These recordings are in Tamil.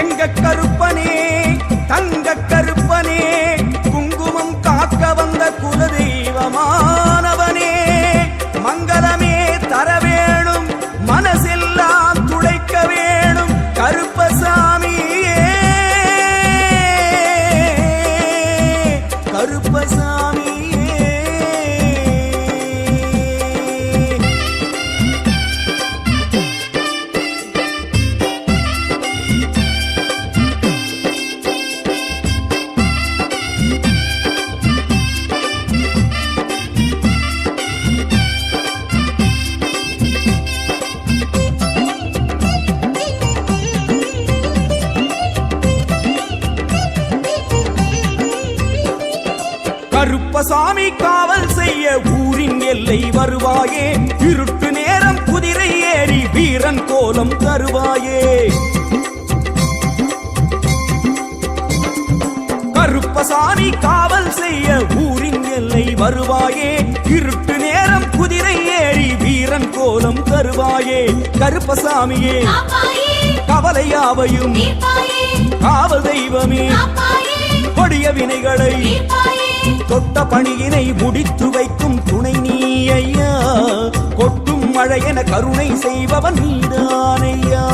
எங்க கருப்பனே தங்க கருப்பனே குங்குமம் காக்க வந்த குலதெய்வமானவனே மங்களமே தர வேணும் மனசெல்லாம் துளைக்க வேணும் கருப்பசாமியே கருப்பசாமியே கருப்பசாமி காவல் செய்ய ஊரின் எல்லை வருவாயே இருட்டு நேரம் குதிரை ஏறி வீரன் கோலம் தருவாயே கருப்பசாமி காவல் செய்ய ஊரின் எல்லை வருவாயே இருட்டு நேரம் குதிரை ஏறி வீரன் கோலம் தருவாயே கருப்பசாமியே கவலையாவையும் காவல் தெய்வமே கொடிய வினைகளை தொட்ட பணியினை முடித்து வைக்கும் துணை நீ ஐயா கொட்டும் மழையென கருணை செய்பவன் நீதானையா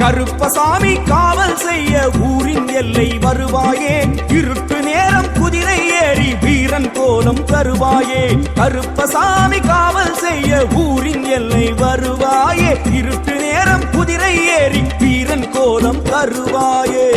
கருப்பசாமி காவல் செய்ய ஊரின் எல்லை வருவாயே இருட்டு நேரம் குதிரை ஏறி வீரன் கோலம் தருவாயே கருப்பசாமி காவல் செய்ய ஊரின் எல்லை வருவாயே இருட்டு நேரம் குதிரை ஏறி வீரன் கோலம் தருவாயே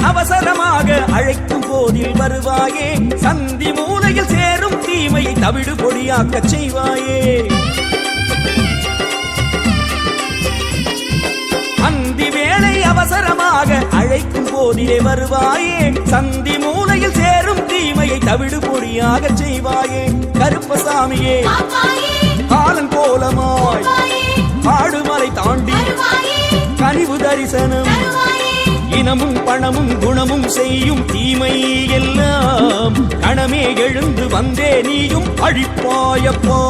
அவசரமாக அழைக்கும் போதில் வருவாயே சந்தி மூலையில் சேரும் தீமையை தவிடு பொடியாக்க செய்வாயே அந்தி வேளை அவசரமாக அழைக்கும் போதிலே வருவாயே சந்தி மூலையில் சேரும் தீமையை தவிடு பொடியாக செய்வாயே கருப்பசாமியே காலன் கோலமாய் ஆடுமலை தாண்டி கனிவு தரிசனம் இனமும் பணமும் குணமும் செய்யும் தீமை எல்லாம் கணமே எழுந்து வந்தே நீயும் அழிப்பாயப்பா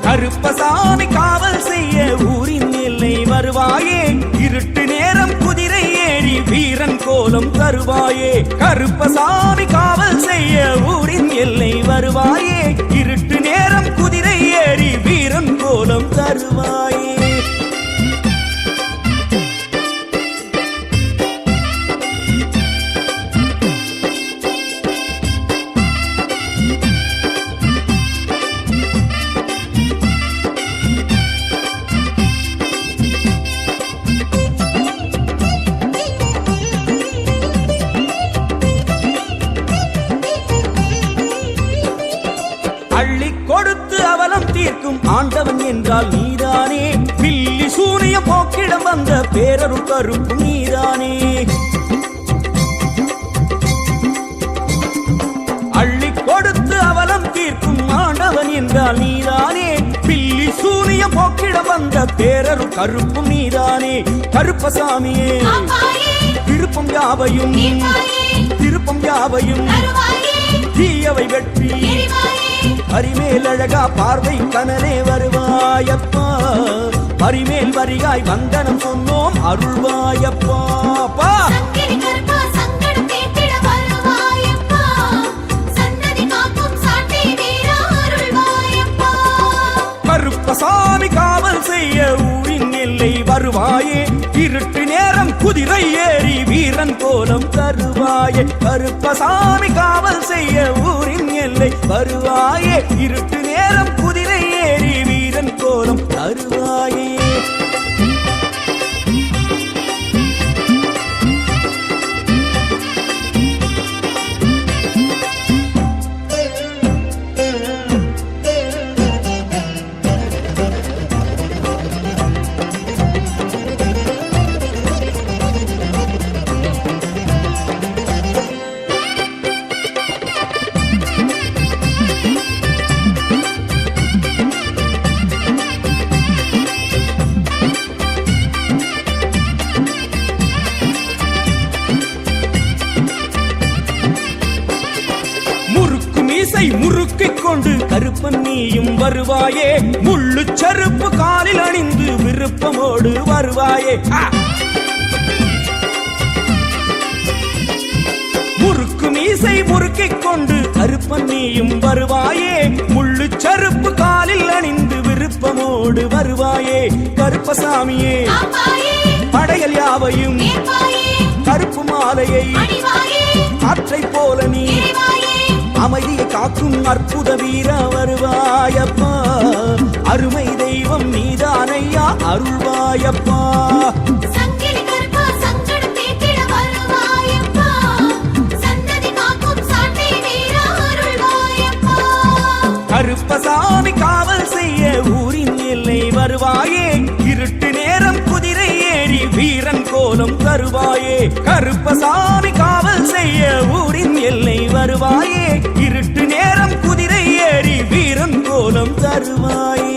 கருப்பசாமி காவல் செய்ய ஊரின் எல்லை வருவாயே இருட்டு நேரம் குதிரை ஏறி வீரன் கோலம் தருவாயே கருப்பசாமி காவல் செய்ய ஊரின் எல்லை வருவாயே இருட்டு நேரம் குதிரை ஏறி வீரன் கோலம் தருவாயே ஆண்டவன் என்றால் நீதானே பில்லி சூனிய போக்கிடம் வந்த பேரருள் கருப்பு நீதானே அள்ளி கொடுத்து அவலம் தீர்க்கும் ஆண்டவன் என்றால் நீதானே பில்லி சூனிய போக்கிடம் வந்த பேரருள் கருப்பு நீதானே கருப்பசாமியே விருப்பம் யாவையும் திருப்பம் யாவையும் தீயவை வெற்றி பரிமேல் அழகா பார்வை கனலே வருவாயப்பா பரிமேல் வரிகாய் வந்தனம் சொன்னோம் அருள்வாயப்பா கருப்பசாமி காவல் செய்ய ஊரின் எல்லை வருவாயே இருட்டு நேரம் குதிரை ஏறி வீரன் கோலம் தருவாய வருவாயே கருப்பசாமி காவல் செய்ய ஊரின் எல்லை வருவாயே இருட்டு நேரம் குதிரை ஏறி வீரன் கோலம் தருவாயே முறுக்கிக் கொண்டு கருப்பன் நீயும் வருவாயே முள்ளு செருப்பு காலில் அணிந்து விருப்பமோடு வருவாயே முறுக்கு மீசை முறுக்கிக் கொண்டு கருப்பன் நீயும் வருவாயே முள்ளு செருப்பு காலில் அணிந்து விருப்பமோடு வருவாயே கருப்பசாமியே படையல் யாவையும் கருப்பு மாலையை காற்றை போல நீ அமைதியை காக்கும் அற்புத வீர வருவாயப்பா அருமை தெய்வம் நீதானையா அருள்வாயப்பா கருப்பசாமி காவல் செய்ய ஊரின் எல்லை வருவாயே இருட்டு நேரம் குதிரை ஏறி வீரன் கோலம் தருவாயே கருப்பசாமி காவல் செய்ய ஊரின் எல்லை வருவாயே இருட்டு நேரம் குதிரை ஏறி வீரன் கோலம் தருவாயே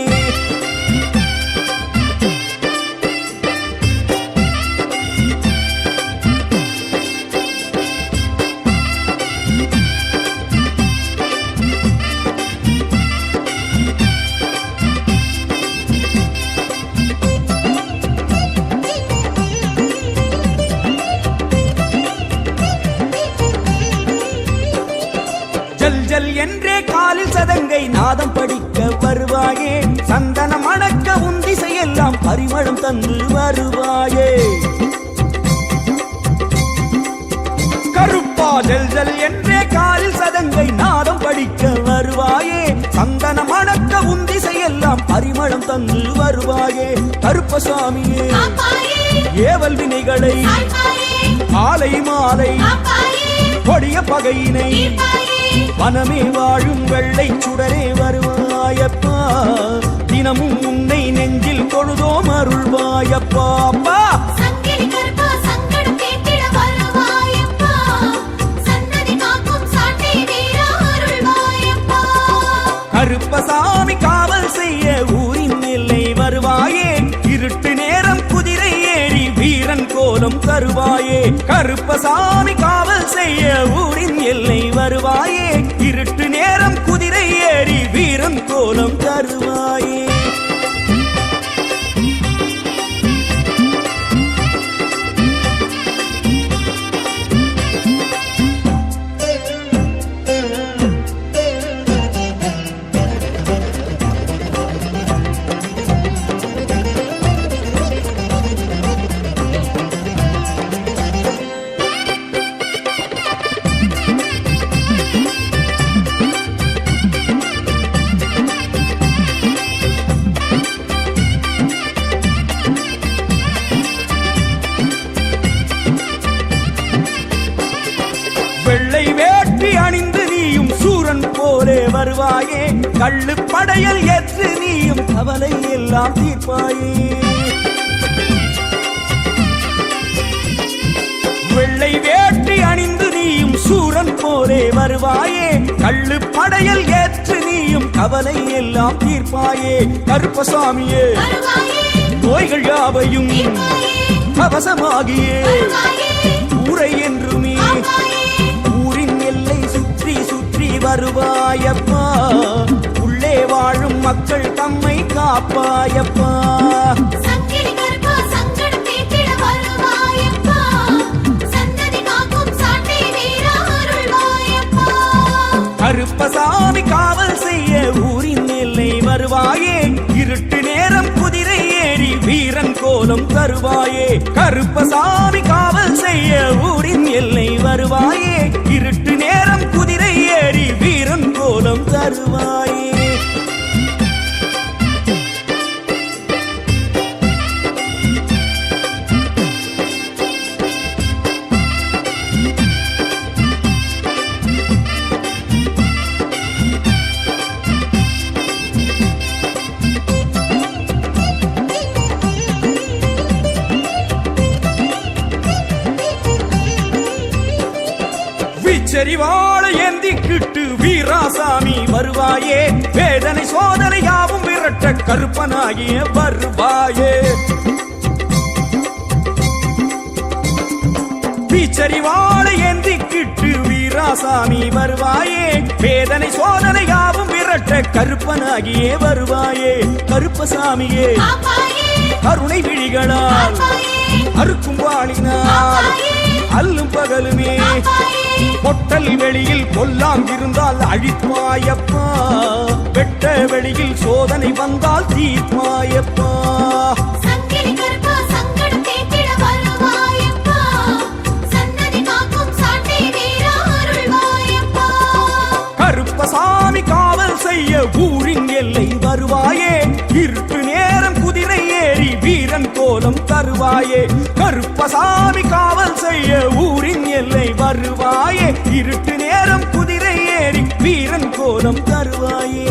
ஜல் ஜல் என்றே காலில் சதங்கை நாதம் படிக்க வருவாயே சந்தனம் அடக்க உந்திசையெல்லாம் பரிமளம் தந்து வருவாயே கருப்பா ஜல் ஜல் என்றே காலில் சதங்கை நாதம் படிக்க வருவாயே சந்தனம் அடக்க உந்திசையெல்லாம் பரிமளம் தந்து வருவாயே கருப்பசாமியே ஏவல் வினைகளை ஆலை மாலை கொடிய பகையினை மனமே வாழும் வெள்ளை சுடரே வருவாயப்பா தினமும் உன்னை நெஞ்சில் தொழுதோம் அருள்வாயப்பா அப்பா கருப்பசாமி காவல் செய்ய ஊரின் எல்லை வருவாயே இருட்டு நேரம் குதிரை ஏறி வீரன் கோலம் தருவாயே கருப்பசாமி காவல் செய்ய ஊரின் எல்லை வருவாயே இருட்டு நேரம் குதிரை ஏறி வீரன் கோலம் தருவாயே வெள்ளை வேட்டி அணிந்து நீயும் சூரன் போலே வருவாயே கள்ளு படையல் ஏற்று நீயும் கவலை எல்லாம் தீர்ப்பாயே வெள்ளை வேட்டி அணிந்து நீயும் சூரன் போலே வருவாயே கள்ளு படையல் ஏற்று நீயும் கவலை எல்லாம் தீர்ப்பாயே கருப்பசாமியே நோய்கள் யாவையும் கவசமாகியே ஊரை என்றுமே ஊரின் எல்லை சுற்றி சுற்றி வருவாயப்பா உள்ளே வாழும் மக்கள் தம்மை காப்பாயப்பா கருப்பசாமி காவல் செய்ய ஊரின் எல்லை வருவாயே இருட்டு நேரம் குதிரை ஏறி வீரன் கோலம் தருவாயே கருப்பசாமி காவல் செய்ய ஊரின் எல்லை வருவாயே இருட்டு நேரம் குதிரை ஏறி வீரன் கோலம் தருவாயே செறிவாழ ஏந்திக்கிட்டு வீராசாமி வருவாயே வேதனை சோதனை யாவும் விரட்ட கருப்பனாகிய வருவாயே வீச்சரிவாழ ஏந்திக்கிட்டு வீராசாமி வருவாயே வேதனை சோதனை யாவும் விரட்ட கருப்பனாகியே வருவாயே கருப்பசாமியே கருணை விழிகளால் அறுக்கும் வாளினால் அல்லும் பகலுமே பொட்டல் வெளியில் கொல்லாம் இருந்தால் அழிப்பாயப்பா வெட்ட வெளியில் சோதனை வந்தால் தீர்ப்பாயப்பா கருப்பசாமி காவல் செய்ய ஊரின் எல்லை வருவாயே இருட்டு நேரம் குதிரை ஏறி வீரன் கோலம் தருவாயே கருப்பசாமி காவல் செய்ய ஊரின் எல்லை வருவாயே இருட்டு நேரம் குதிரை ஏறி வீரன் கோலம் தருவாயே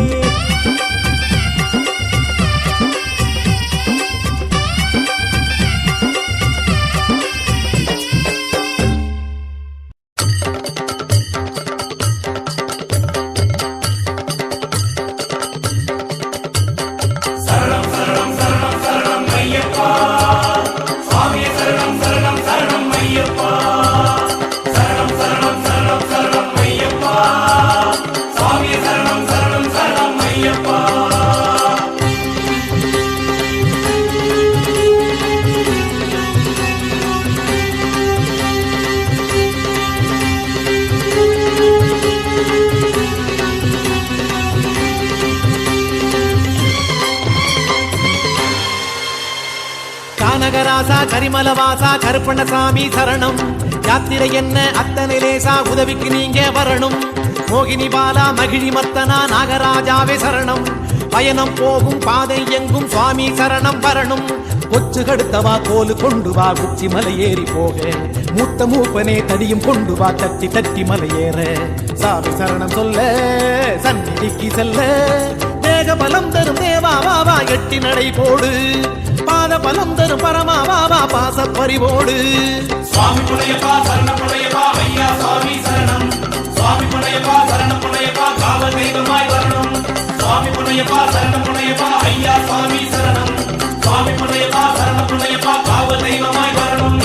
கனகராசா கரிமலவாசா கருப்பண்ணசாமி சரணம் யாத்திரை என்ன அத்தனை லேசா உதவிக்கு நீங்க வரணும் மோகினி பாலா மகிழி மத்தனா நாகராஜாவே சரணம் பயணம் போகும் பாதை எங்கும் சுவாமி சரணம் வரணும் கொச்சு கடுத்தவா கோலு கொண்டு வா உச்சி மலை ஏறி போக மூத்த மூப்பனே தடியும் கொண்டு வா தட்டி தட்டி மலையேற சாமி சரணம் சொல்ல சந்நிதிக்கு செல்ல தேக பலம் தரும் தேவா வாவா எட்டி நடை போடு பாத பலம் தரும் பரமா வாவா பாச பறிவோடு சுவாமி புனையப்பா சரண புனையப்பா ஐயா சுவாமி சரணம் சுவாமி புனையப்பா சரண புனையப்பா காவல் தெய்வமாய் வரணும் சுவாமி புனையப்பா சரண புனையப்பா ஐயா சுவாமி சரணம் சுவாமி புனையப்பா சரண புனையப்பா காவல் தெய்வமாய் வரணும்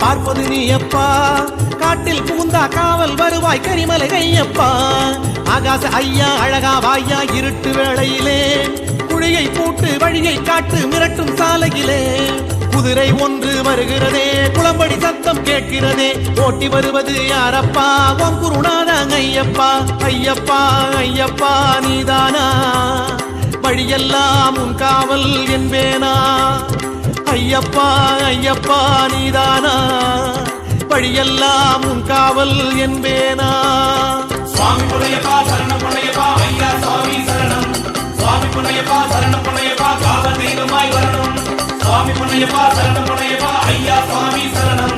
பார்ப்பது நீ அப்பா, காட்டில் பூந்தா காவல் வருவாய் கரிமலை கையப்பா. ஆகாச ஐயா அழகா வாயா இருட்டு வேளையிலே, குழியை பூட்டு வழியை காட்டு மிரட்டும் சாலையிலே. குதிரை ஒன்று வருகிறதே, குளம்படி சத்தம் கேட்கிறதே, ஓட்டி வருவது யாரப்பா? ஓம் குருநாதா ஐயப்பா. ஐயப்பா ஐயப்பா நீதானா, வழியெல்லாம் உன் காவல் என்பேனா? ஐயப்பா ஐயப்பா நீதானா, வழியெல்லாம் உன் காவல் என்பேனா? சுவாமி புனையப்பா சரணம் புனையப்பா ஐயா சுவாமி சரணம். சுவாமி புனையப்பா சரணம் புனையப்பா காவல் தெய்வமாய் வரணும். சுவாமி புனையப்பா சரணம் புனையப்பா ஐயா சுவாமி சரணம்.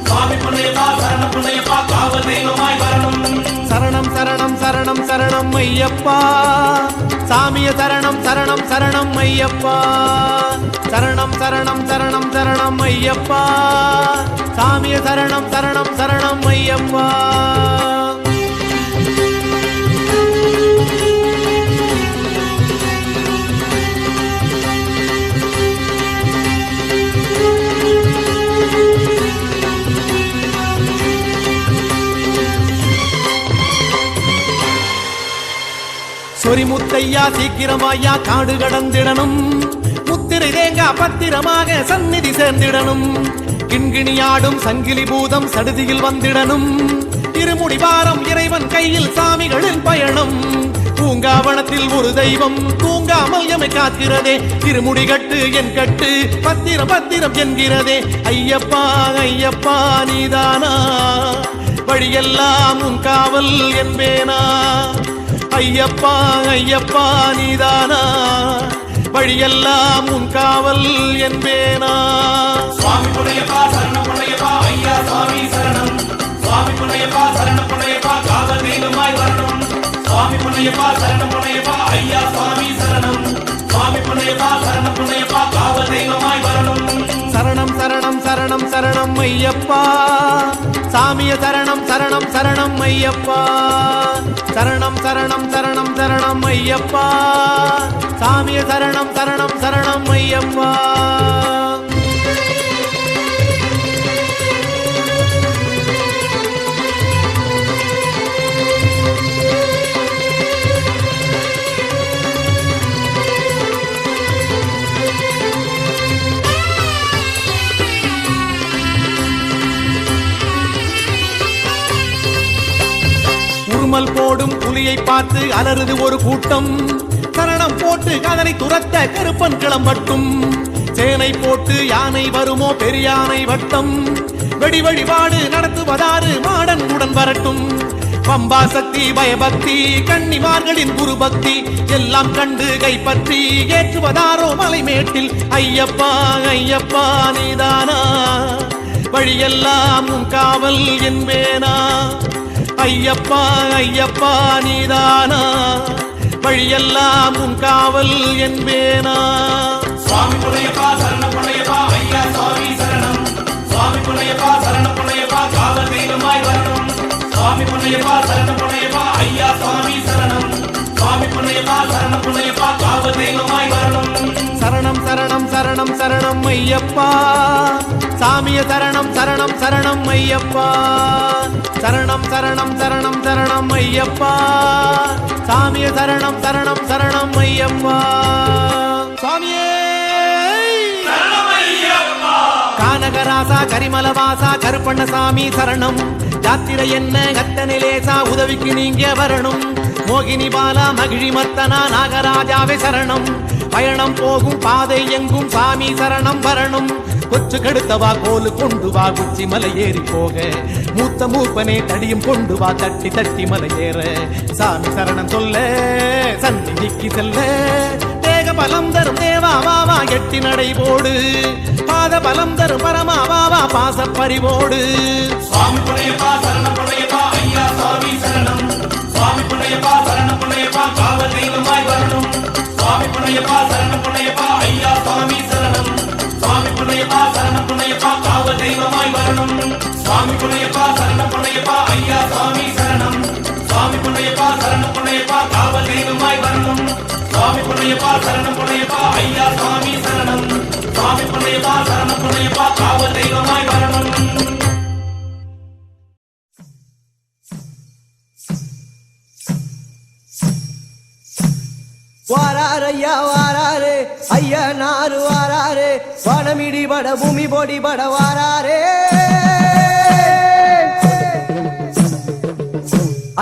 சுவாமி புனையப்பா சரணம் புனையப்பா காவல் தெய்வமாய் வரணும். சரணம் சரணம் சரணம் சரணம் ஐயப்பா, சாமிய சரணம் சரணம் சரணம் ஐயப்பா. சரணம் சரணம் சரணம் சரணம் ஐயப்பா, சாமிய சரணம் சரணம் சரணம் ஐயப்பா. சொரிமுத்து முத்தையா சீக்கிரமாயா காடு கடந்திடணும், முத்திரை தேங்கா பத்திரமாக சந்நிதி சேர்ந்திடணும், கிண்கிணியாடும் சங்கிலி பூதம் சடுதியில் வந்திடணும், இருமுடி பாரம் இறைவன் கையில் சாமிகளின் பயணம், பூங்காவனத்தில் ஒரு தெய்வம் தூங்காமல் எமை காக்கிறதே, திருமுடி கட்டு என் கட்டு பத்திரம் பத்திரம் என்கிறதே, ஐயப்பா ஐயப்பா நீதானா வழியெல்லாம் உன் காவல் என்பேனா, ஐயப்பா ஐயப்பா நீதானா வழியெல்லாம் உன் காவல் என்பேனா. சுவாமி புனையப்பா சரணம் புனையப்பா ஐயா சுவாமி சரணம், சுவாமி புனையப்பா சரணம் புனையப்பா காவல் தெய்வமாய் வரணும், சுவாமி புனையப்பா சரணம் புனையப்பா ஐயா சுவாமி சரணம், சுவாமி புனையப்பா சரணம் புனையப்பா காவல் தெய்வமாய் வரணும். சரணம் சரணம் சரணம் சரணம் ஐயப்பா, சாமிய சரணம் சரணம் சரணம் ஐயப்பா, சரணம் சரணம் சரணம் சரணம் ஐயப்பா, சாமிய சரணம் சரணம் சரணம் ஐயப்பா. உருமல் போடும் புலியை பார்த்து அலறுது ஒரு கூட்டம், சரணம் போட்டு கதனை துரத்த கருப்பன் கிளம்பட்டும், சேனை போட்டு யானை வருமோ பெரியானை வட்டம், வெடி வழிபாடு நடத்துவதாறு மாடன் உடன் வரட்டும், பம்பா சக்தி பயபக்தி கன்னிமார்களின் குரு பக்தி எல்லாம் கண்டு கைப்பற்றி ஏற்றுவதாரோ மலைமேட்டில், ஐயப்பா ஐயப்பா நீதானா வழியெல்லாம் உன் காவல் என்பேனா, ஐயப்பா ஐயப்பா நீதானா வழியெல்லாம் உன் காவல் என்பேனா. சுவாமி புனையப்பா சரணம் புனையப்பா ஐயா சுவாமி சரணம், சுவாமி புனையப்பா சரணம் புனையப்பா காவல் தெய்வமாய் வரணும், சுவாமி புனையப்பா சரணம் புனையப்பா ஐயா சுவாமி சரணம், சுவாமி புனையப்பா சரணம் புனையப்பா காவல் தெய்வமாய் வரணும். சரணம் சரணம் சரணம் சரணம் ஐயப்பா, சாமிய சரணம் சரணம் சரணம் ஐயப்பா, சரணம் சரணம் சரணம் சரணம் ஐயப்பா, சாமிய சரணம் சரணம் சரணம் ஐயப்பா. சாமியே சரணம் ஐயப்பா. கானகராசா கரிமலவாசா கருப்பண்ணசாமி சரணம், யாத்திரை என்ன கத்தனிலேசா உதவிக்கு நீங்க வரணும், மோகினி பாலா மகிழி மத்தனா நாகராஜாவே சரணம், பயணம் போகும் பாதை எங்கும் சாமி சரணம் வரணும், கொச்சு கெடுத்தவா கோலு கொண்டு வா குச்சி மலை ஏறி போக, மூத்த மூப்பனே தடியும் கொண்டு வா தட்டி தட்டி மலை ஏற, சாமி சரணம் சொல்ல சந்நிதிக்கு செல்ல, தேக பலம் தரும் தேவா வாவா எட்டி நடை போடு, பாத பலம் தரும் பரமா வாவா பாச பறிவோடு. சுவாமி புனையப்பா சரணம் புனையப்பா ஐயா சுவாமி சரணம், சுவாமி புனையப்பா சரணம் புனையப்பா காவல் தெய்வமாய் வரணும், சுவாமி புனையப்பா சரணம் புனையப்பா ஐயா சுவாமி சரணம், சுவாமி புனையப்பா சரணம் புனையப்பா காவல் தெய்வமாய் வரணும், சுவாமி புனையப்பா சரணம் புனையப்பா ஐயா சுவாமி சரணம், சுவாமி புனையப்பா சரணம் புனையப்பா காவல் தெய்வமாய் வரணும், சுவாமி புனையப்பா சரணம் புனையப்பா ஐயா சுவாமி சரணம், சுவாமி புனையப்பா சரணம் புனையப்பா காவல் தெய்வமாய் வரணும். வாராரையா வாராரே ஐயா நாறு வாராரே, வனமிடி பட பூமி பொடி பட வாராரே,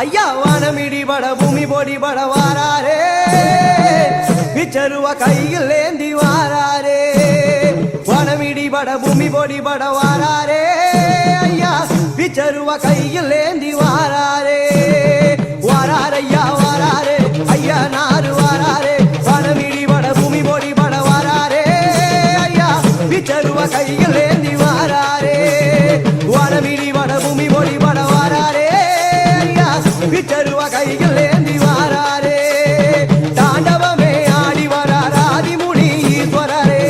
ஐயா வனமிடி பட பூமி பொடி பட வாராரே, பிச்சருவ கையில் ஏந்தி வாராரே, வனமிடி பட பூமி பொடி பட வாராரே, ஐயா பிச்சருவ கையில் ஏந்தி வாராரே, வாராரையா வாராரே ஐயா நாறு வாராரே, வனமிடி பட பூமி பொடி பட வாராரே, ஐயா பிச்சருவ கையில் ஏந்தி வாராரே, வனமிடி பட பூமி பொடி பட வாராரே, ஐயா பிச்சருவ கையில் ஏந்தி வாராரே, தாண்டவமே ஆடி வரார் ஆதிமுனி ஈஸ்வரரே,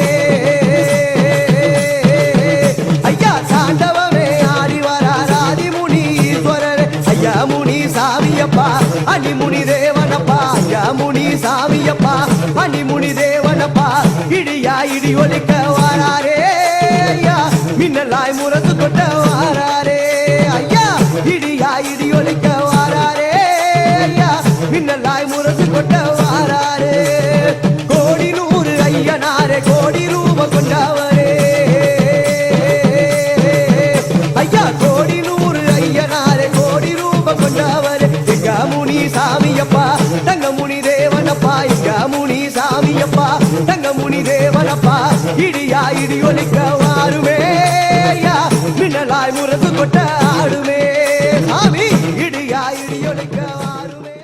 ஐயா தாண்டவமே ஆடி வரார் ஆதிமுனி ஈஸ்வரரே, ஐயா முனி சாமியப்பா அணிமுனி தேவனப்பா, ஐயா முனி சாமியப்பா அணிமுனி தேவனப்பா, இடியா இடி ஒலிக்க வாராரே, ஐயா மின்னலாய் முரசு கொட்ட வாராரே, ஐயா இடியா இடி ஒலிக்க வாராரே, ஐயா மின்னலாய் முரசு கொட்ட வாராரே. ஒலிக்க வாருமே ஐயா மின்னலாய் முரசு கொட்ட ஆடுமே சாமி இடியா இடி ஒலிக்க வாருமே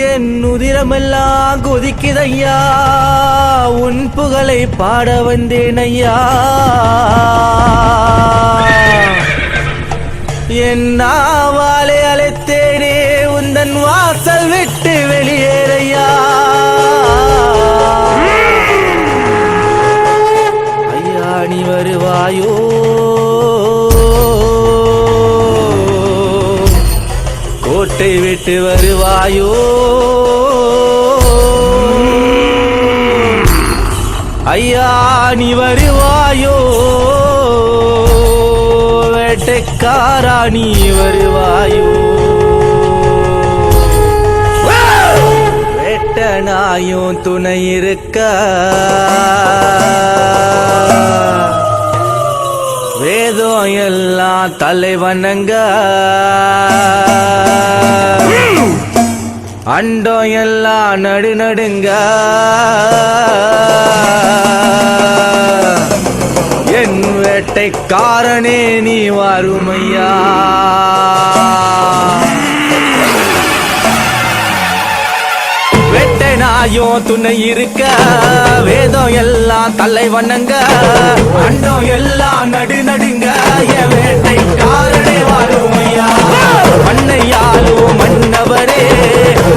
என் உதிரமெல்லாம் கொதிக்குதையா, உன் புகழை பாட வந்தேன் ஐயா. என் நாவாலே அழைத்தேனே உந்தன் வாசல் விட்டு வெளியேறையா. ஐயா நீ வருவாயோ, கோட்டை விட்டு வருவாயோ. ஐயா நீ வருவாயோ, வேட்டைக்காரா நீ வருவாயோ. வேட்டனாயும் துணை இருக்க, வேதம் எல்லாம் தலைவனங்க, அண்டம் எல்லாம் நடுநடுங்க. என் வேட்டைக்காரனே நீ வருமையா. வேட்டைனாயும் துணை இருக்க, வேதம் எல்லாம் தலைவனங்க, அண்டம் எல்லாம் நடுநடுங்க. என் வேட்டைக்காரனே வருமையா. மண்ணையாலோ மன்னவரே,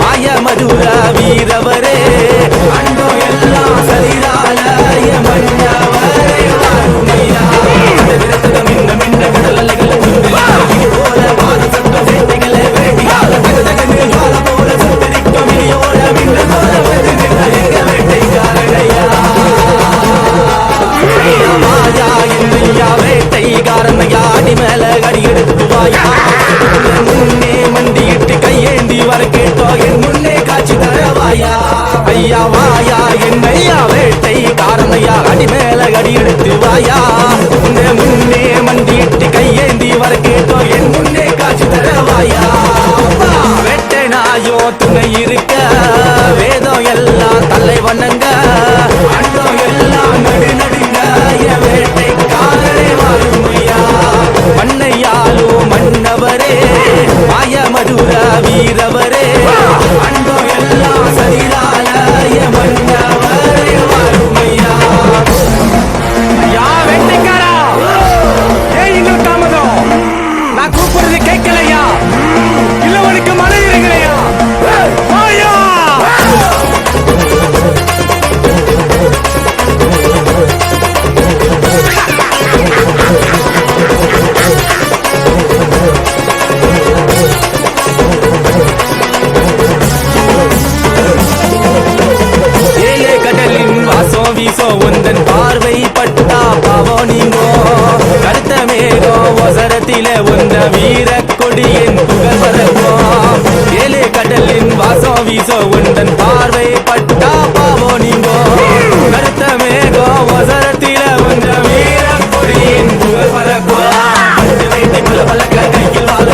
மாய மதுர வீரவரே, அண்டோ எல்லாம் சரிதால என் மன்னவரே வருமையா. மின்ன மின்ன கடல் அலைகளை போல மாத சத்த சேட்டைகளை வேட்டியால தகதகன்னு ஜால போல சுத்தரிக்கும் இனியோட மின்ன போல வந்து நின்ற எங்க வேட்டைக்காரனையா. மாயா என்னையா வேட்டைக்காரனையா, அடி மேல அடி எடுத்து வாயா. முன்னே மண்டியிட்டு கையேந்தி வர கேட்டோ என் முன்னே காட்சி தரவாயா. ஐயா வாயா என்னையா வேட்டைக்காரனையா, அடி மேல அடி எடுத்து வாயா. முன்னே மண்டியிட்டு கையேந்தி வர கேட்டோ என் முன்னே காட்சி தரவாயா. வேட்டை நாயோ துணை இருக்க, வேதம் எல்லாம் தலைவனங்க, அண்டம் எல்லாம் நடுநடுங்க. என் வேட்டைக்காரனே வருமையா. மண்ணையாலோ மன்னவரே, மாய மதுர வீரவரே, அண்டம் எல்லாம் சரிதால என் மன்னவரே வருமையா. யா வேட்டைக்காரா, ஏன் இன்னும் தாமதம்? நான் கூப்பிடுறது கேட்கலையா? இல்ல உனக்கு மழை இறங்கலையா? வாயா. ஏழே கடலின் வாசம் வீசோ, உந்தன் பார்வை பட்டா பாவம் நீங்கோ. கருத்த மேகம் ஒசரத்தில உந்த வீர கொடியின் புகழ் பரப்போம். ஏழே கடலின் வாசம் வீசோ, உந்தன் பார்வை பட்டா பாவம் நீங்கோ. கருத்த மேகம் ஒசரத்தில உந்த வீர கொடியின் புகழ் பரப்போம். வேட்டை பல பல கையில் வாழ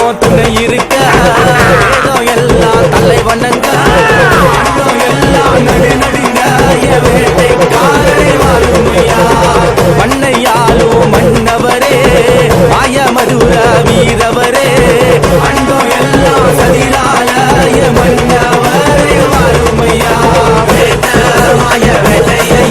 தெய்வம் துணை இருக்க வேதம் எல்லாம் தலை வணங்க அண்டம் எல்லாம் நடு நடுங்க வேட்டைக்காரரை வாழுமையா மண்ணையாலோ மன்னவரே மாய மதுர வீரவரே அண்டம் எல்லாம் சதிலால மன்னவரே வாழுமையா மாய வேட்டையா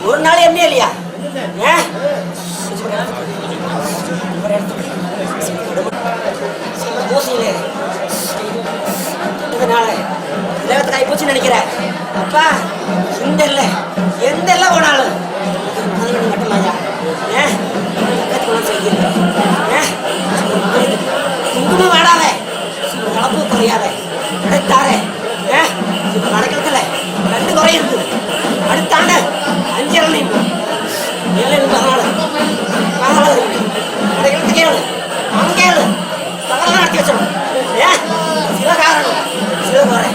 ஒரு நாள் என்ன இல்லையா இதனால உலகத்துக்கு ஆகி போச்சுன்னு நினைக்கிறேன். அப்பா இந்த இல்லை எந்த எல்லாம் போனாலும் மட்டுமாயா குங்குமம் வாடாத கலப்பு குறையாத கிடைத்தாரே நடக்கிறதுல ரெண்டு குறை இருக்கு. அடுத்தாண்ட 5 7 கிடைக்கிறது கேளு அவன் கேளு தகவல் நடத்தி வச்சிடும். சில காரணம் சில குறை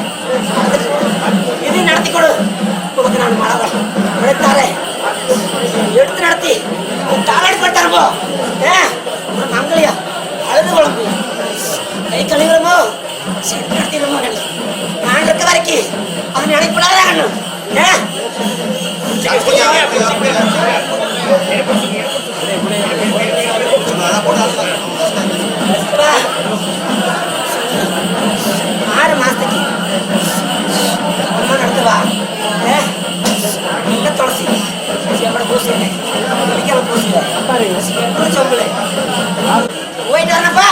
இது நடத்தி கொடு உங்களுக்கு நான் மழை கிடைத்தாரே எடுத்து நடத்தி தாளாடிப்பட்டாருப்போ மங்களையா அழுது குழம்பு கை கழுவுறமோ சென்று நடத்திடுமோ நான் இருக்க வரைக்கும் அது நினைப்படாதான் ஆறு மாசத்துக்கு நடத்துவா என்ன துளசி பூசி பூசி சொம்புல போயிட்டு வரப்பா.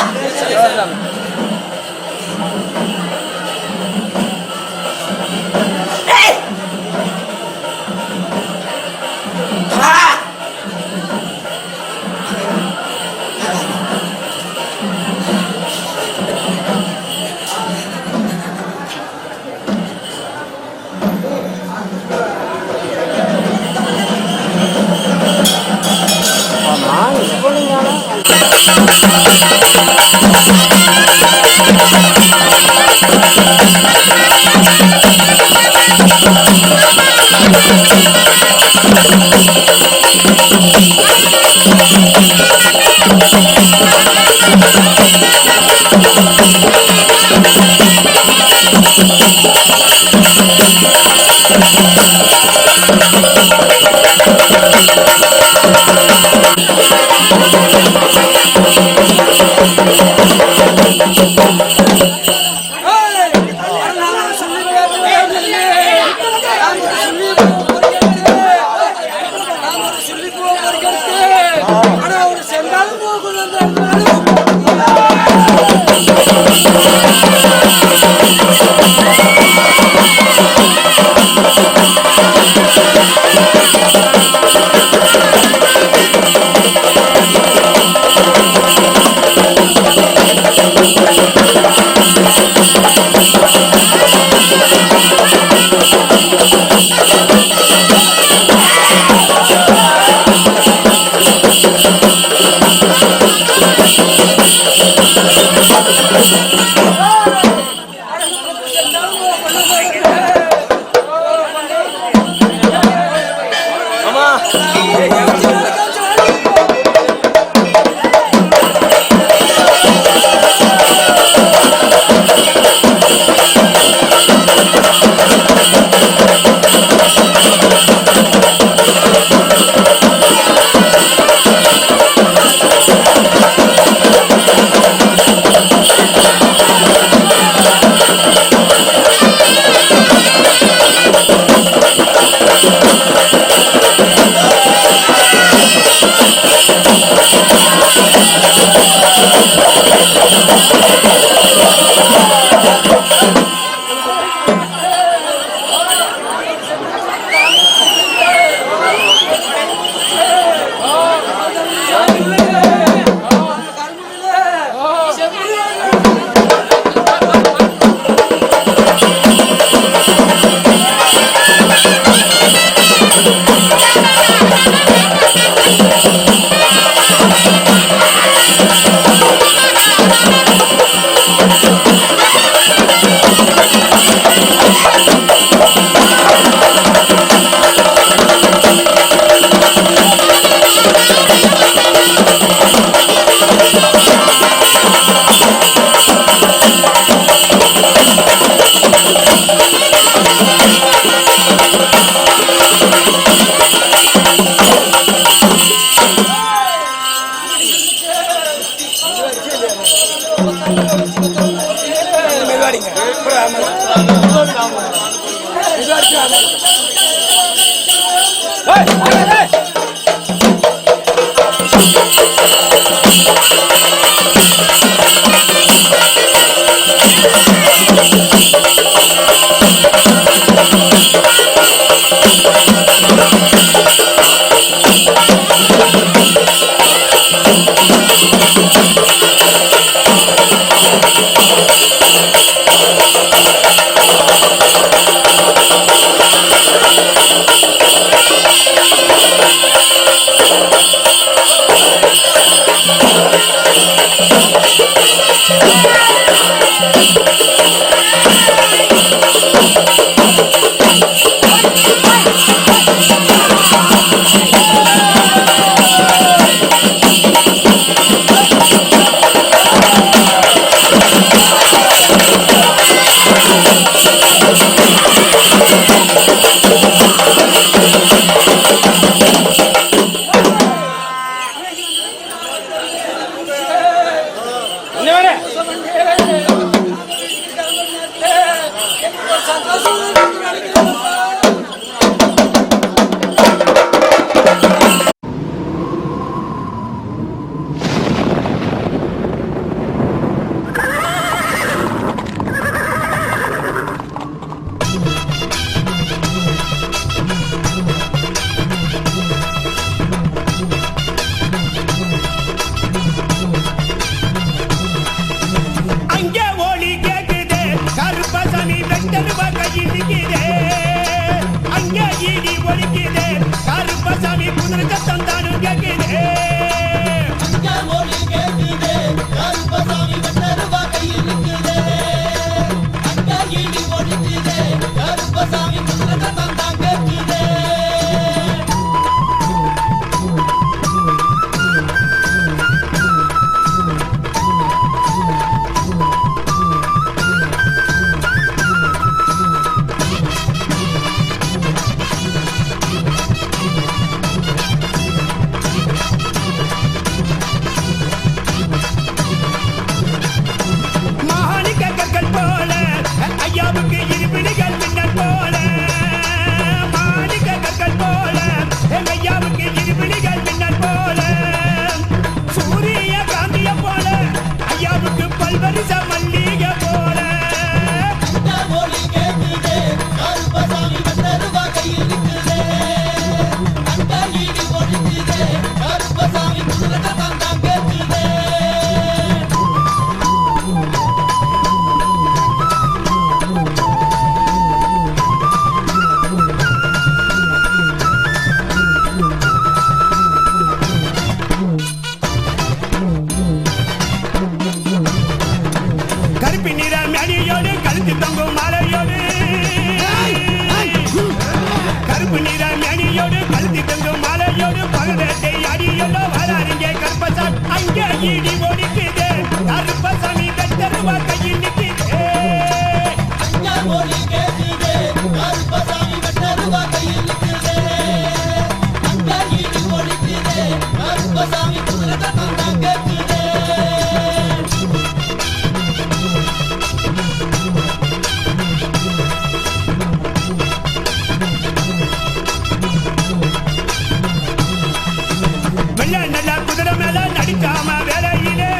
குதிரை மேல நடிக்காம வேலையிலே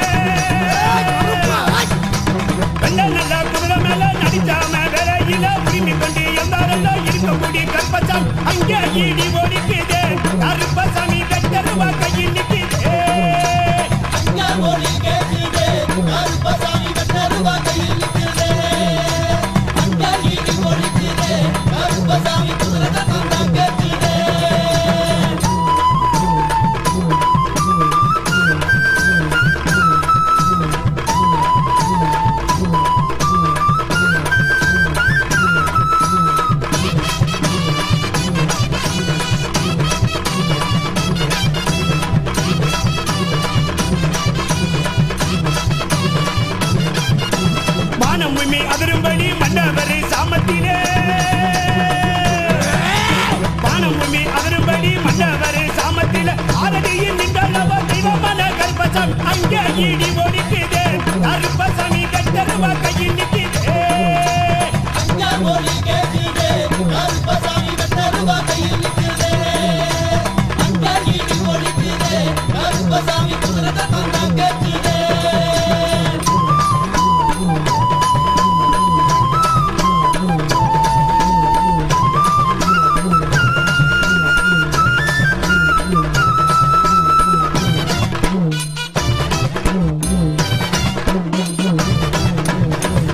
வெள்ள நல்ல குதிரை மேல நடிக்காம வேலையில உரிமை கொண்டு எல்லாரெல்லாம் இருக்கக்கூடிய கருப்பசாமி அங்கே ஈடி ஓடிக்குது கருப்பசாமி வெட்டருவா கையில் நிற்குது வானம் உண்மை அதிரும்படி மன்னவரை சாமத்திலே வானம் உண்மை அதிரும்படி மன்னவரை சாமத்திலே ஆரடியில் நின்றளவா தெய்வமான கருப்பசாமி அங்கே ஈடி ஓடிக்குது கருப்பசாமி கட்டருவா கையில் நிற்குது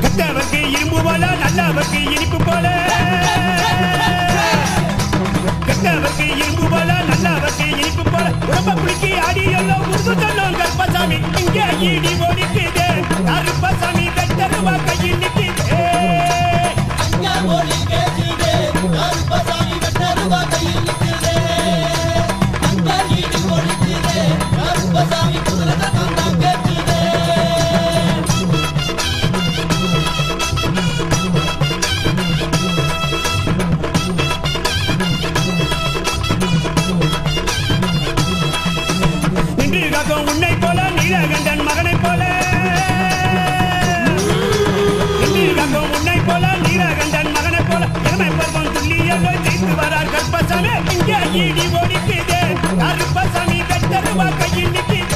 கெட்டவர்க்கு இரும்பு போல நல்லவர்க்கு இனிப்பு போல கெட்டவர்க்கு இரும்பு போல நல்லவர்க்கு இனிப்பு போல உடம்ப குலுக்கி ஆடி எல்லாம் உருது சொல்லும் கருப்பசாமி இங்கே ஈடி ஓடிக்குது கருப்பசாமி வெட்டருவா கையில் நிற்குது நின்று காக்கும் உன்னை போல நீலகண்டன் மகனை போல நின்று காக்கும் உன்னை போல நீலகண்டன் மகனை போல இளமை பருவம் துல்லியலோ ஜெயித்து வரார் கருப்பசாமி இங்கே ஈடி ஓடிக்குது கருப்பசாமி வெட்டருவா கையில் நிற்குது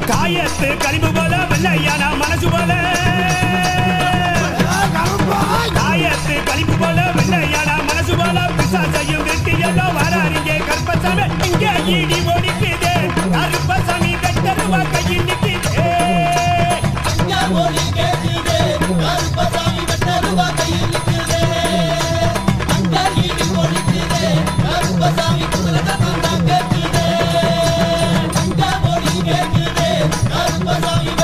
காயத்து கரிம்பு போல வெள்ளையான மனசு போல காயத்து கரிம்பு போல வெள்ளையான மனசு போல பிசாசையும் வெட்டி எல்லாம் வராருங்க கருப்பசாமி இங்கே ஈடி ஓடிக்குது கருப்பசாமி வெட்டருவா கையில் நிற்குது Karbasami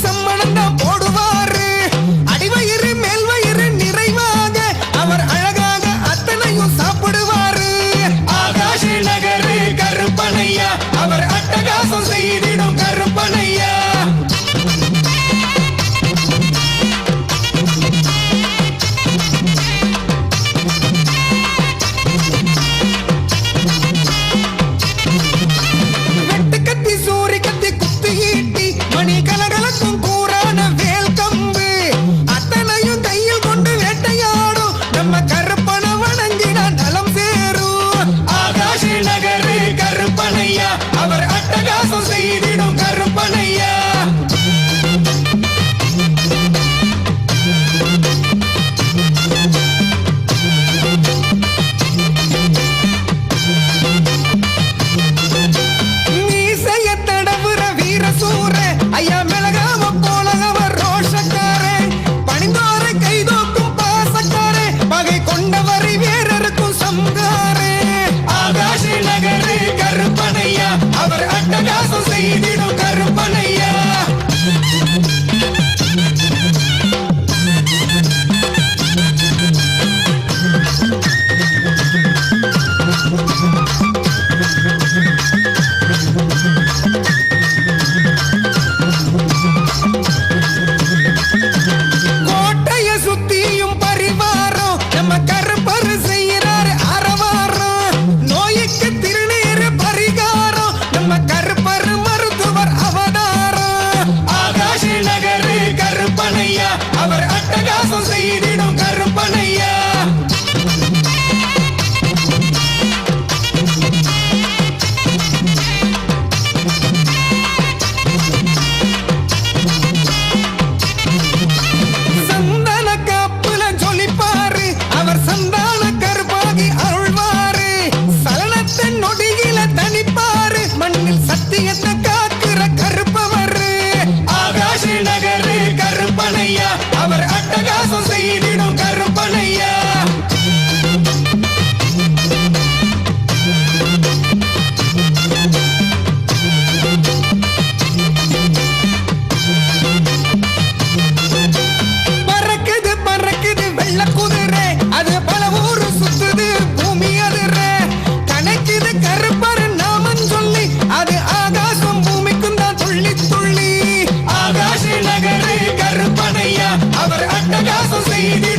சம்மணம் தான் போடுவாரு அடிவயிறு மேல்வயிறு நிறைவாக அவர் அழகாக அத்தனையும் சாப்பிடுவாரு ஆகாஷ் நகரு கருப்பனையா அவர் அட்டகாசம் செய்திடும் கருப்பனையா அவர் அட்டகாசம் செய்திடும் கருப்பனையா மீசைய தடவுற வீரசூர ஐயா மிளகாம போல அவர் ரோஷக்காரே பணிந்தோரை கைதோக்கும் பாசக்காரே பகை கொண்டவரை வேறருக்கும் சம்காரே ஆகாஷ் நகரு கருப்பனையா அவர் அட்டகாசம் செய்திடும் கருப்பனையா கோட்டைய சுத்தியும் பரிவாரம் நம்ம கருப்பரு செய்யறாரு அறவாரம் நோய்க்கு திருநீர் பரிகாரம் நம்ம கருப்பரு மருத்துவர் அவதாரம் ஆகாஷ் நகரு கருப்பனையா அவர் அட்டகாசம் செய்திடும் கருப்பனையா சந்தன காப்புல ஜொலிப்பாரு அவர் சந்தான கருப்பாகி அருள்வாரு சலனத்தை நொடியில தனிப்பாரு மண்ணில் சத்தியத்தை காக்கிற கருப்பவரு ஆகாஷ் நகரு கருப்பனையா அவர் அட்டகாசம் செய்திடும் கருப்பனையா பறக்குது பறக்குது வெள்ள குதிரை அது பல ஊரு சுத்துது பூமி அதிர கணக்குது கருப்பரு நாமம் சொல்லி அது ஆகாசம் பூமிக்கும் தான் துள்ளி துள்ளி ஆகாஷ் நகரு கருப்பனையா அவர் அட்டகாசம் செய்தி